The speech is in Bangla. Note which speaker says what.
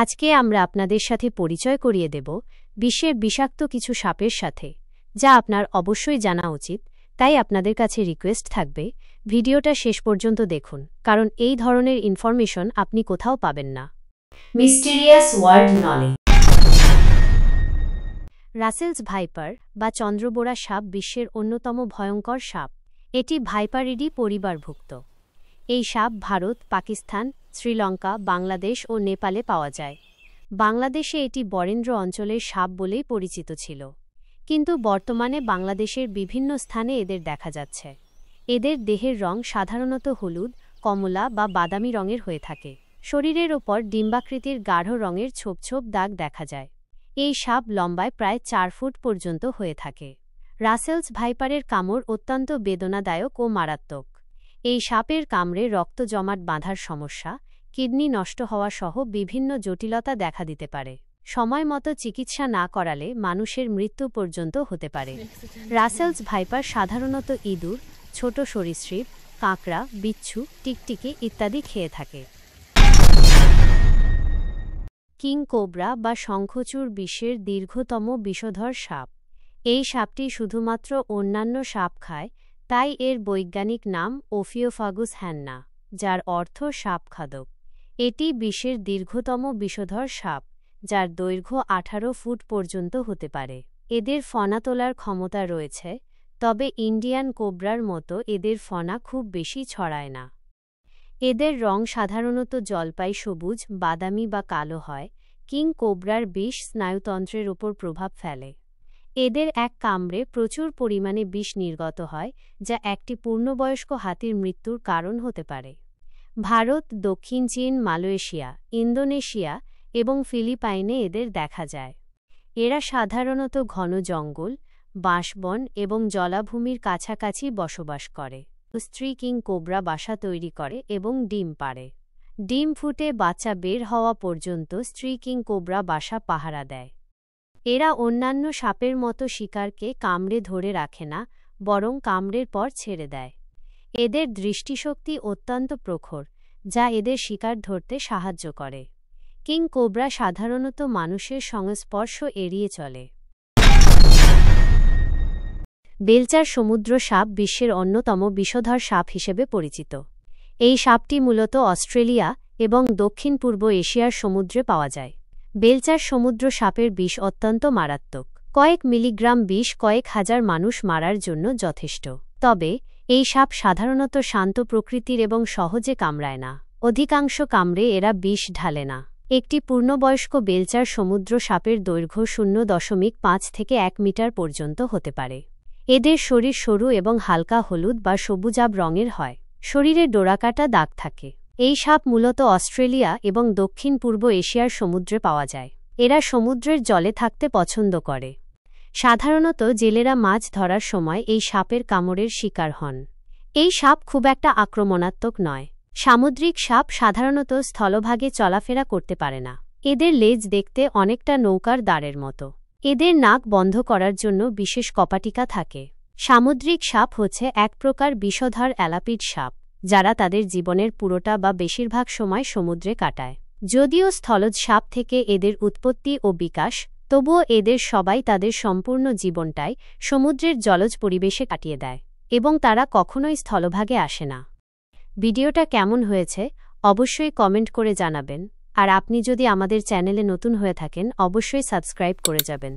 Speaker 1: আজকে আমরা আপনাদের সাথে পরিচয় করিয়ে দেব বিশ্বের বিষাক্ত কিছু সাপের সাথে, যা আপনার অবশ্যই জানা উচিত। তাই আপনাদের কাছে রিকোয়েস্ট থাকবে, ভিডিওটা শেষ পর্যন্ত দেখুন, কারণ এই ধরনের ইনফরমেশন আপনি কোথাও পাবেন না। Mysterious world knowledge. Russell's viper বা চন্দ্রবোরা সাপ বিশ্বের অন্যতম ভয়ঙ্কর সাপ। এটি ভাইপারিডি পরিবারভুক্ত। এই সাপ ভারত, পাকিস্তান, শ্রীলঙ্কা, বাংলাদেশ ও নেপালে পাওয়া যায়। বাংলাদেশে এটি বরেন্দ্র অঞ্চলের সাপ বলেই পরিচিত ছিল, কিন্তু বর্তমানে বাংলাদেশের বিভিন্ন স্থানে এদের দেখা যাচ্ছে। এদের দেহের রং সাধারণত হলুদ, কমলা বা বাদামি রঙের হয়ে থাকে। শরীরের ওপর ডিম্বাকৃতির গাঢ় রঙের ছোপ ছোপ দাগ দেখা যায়। এই সাপ লম্বায় প্রায় 4 ফুট পর্যন্ত হয়ে থাকে। রাসেলস ভাইপারের কামড় অত্যন্ত বেদনাদায়ক ও মারাত্মক। এই সাপের কামড়ে রক্ত জমাট বাঁধার সমস্যা, কিডনি নষ্ট হওয়া সহ বিভিন্ন জটিলতা দেখা দিতে পারে। সময়মতো চিকিৎসা না করালে মানুষের মৃত্যু পর্যন্ত হতে পারে। রাসেলস ভাইপার সাধারণত ইঁদুর, ছোট সরীসৃপ, কাঁকড়া, বিচ্ছু, টিকটিকি ইত্যাদি খেয়ে থাকে। কিং কোবরা বা শঙ্খচূড় বিশ্বের দীর্ঘতম বিষধর সাপ। এই সাপটি শুধুমাত্র অন্যান্য সাপ খায়, তাই এর বৈজ্ঞানিক নাম ওফিওফাগুস হ্যান্না, যার অর্থ সাপখাদক। এটি বিশ্বের দীর্ঘতম বিষধর সাপ, যার দৈর্ঘ্য 18 ফুট পর্যন্ত হতে পারে। এদের ফনা তোলার ক্ষমতা রয়েছে, তবে ইন্ডিয়ান কোবরার মতো এদের ফনা খুব বেশি ছড়ায় না। এদের রং সাধারণত জলপাই সবুজ, বাদামি বা কালো হয়। কিং কোবরার বিষ স্নায়ুতন্ত্রের উপর প্রভাব ফেলে। এদের এক কামড়ে প্রচুর পরিমাণে বিষ নির্গত হয়, যা একটি পূর্ণবয়স্ক হাতির মৃত্যুর কারণ হতে পারে। ভারত, দক্ষিণ চীন, মালয়েশিয়া, ইন্দোনেশিয়া এবং ফিলিপাইনে এদের দেখা যায়। এরা সাধারণত ঘন জঙ্গল, বাঁশবন এবং জলাভূমির কাছাকাছি বসবাস করে। স্ত্রী কিং কোবরা বাসা তৈরি করে এবং ডিম পাড়ে। ডিম ফুটে বাচ্চা বের হওয়া পর্যন্ত স্ত্রী কিং কোবরা বাসা পাহারা দেয়। এরা অন্যান্য সাপের মতো শিকারকে কামড়ে ধরে রাখে না, বরং কামড়ের পর ছেড়ে দেয়। এদের দৃষ্টিশক্তি অত্যন্ত প্রখর, যা এদের শিকার ধরতে সাহায্য করে। কিং কোবরা সাধারণত মানুষের সংস্পর্শ এড়িয়ে চলে। বেলচার সমুদ্র সাপ বিশ্বের অন্যতম বিষধর সাপ হিসেবে পরিচিত। এই সাপটি মূলত অস্ট্রেলিয়া এবং দক্ষিণ পূর্ব এশিয়ার সমুদ্রে পাওয়া যায়। বেলচার সমুদ্র সাপের বিষ অত্যন্ত মারাত্মক। কয়েক মিলিগ্রাম বিষ কয়েক হাজার মানুষ মারার জন্য যথেষ্ট। তবে এই সাপ সাধারণত শান্ত প্রকৃতির এবং সহজে কামড়ায় না। অধিকাংশ কামড়ে এরা বিষ ঢালে না। একটি পূর্ণবয়স্ক বেলচার সমুদ্র সাপের দৈর্ঘ্য 0.5 থেকে 1 মিটার পর্যন্ত হতে পারে। এদের শরীর সরু এবং হালকা হলুদ বা সবুজাভ রঙের হয়। শরীরে ডোরাকাটা দাগ থাকে। এই সাপ মূলত অস্ট্রেলিয়া এবং দক্ষিণ পূর্ব এশিয়ার সমুদ্রে পাওয়া যায়। এরা সমুদ্রের জলে থাকতে পছন্দ করে। সাধারণত জেলেরা মাছ ধরার সময় এই সাপের কামড়ের শিকার হন। এই সাপ খুব একটা আক্রমণাত্মক নয়। সামুদ্রিক সাপ সাধারণত স্থলভাগে চলাফেরা করতে পারে না। এদের লেজ দেখতে অনেকটা নৌকার দাঁড়ের মতো। এদের নাক বন্ধ করার জন্য বিশেষ কপাটিকা থাকে। সামুদ্রিক সাপ হচ্ছে এক প্রকার বিষধর অ্যালাপিড সাপ, যারা তাদের জীবনের পুরোটা বা বেশিরভাগ সময় সমুদ্রে কাটায়। যদিও স্থলজ সাপ থেকে এদের উৎপত্তি ও বিকাশ, তবুও এদের সবাই তাদের সম্পূর্ণ জীবনটাই সমুদ্রের জলজ পরিবেশে কাটিয়ে দেয় এবং তারা কখনোই স্থলভাগে আসে না। ভিডিওটা কেমন হয়েছে অবশ্যই কমেন্ট করে জানাবেন, আর আপনি যদি আমাদের চ্যানেলে নতুন হয়ে থাকেন অবশ্যই সাবস্ক্রাইব করে যাবেন।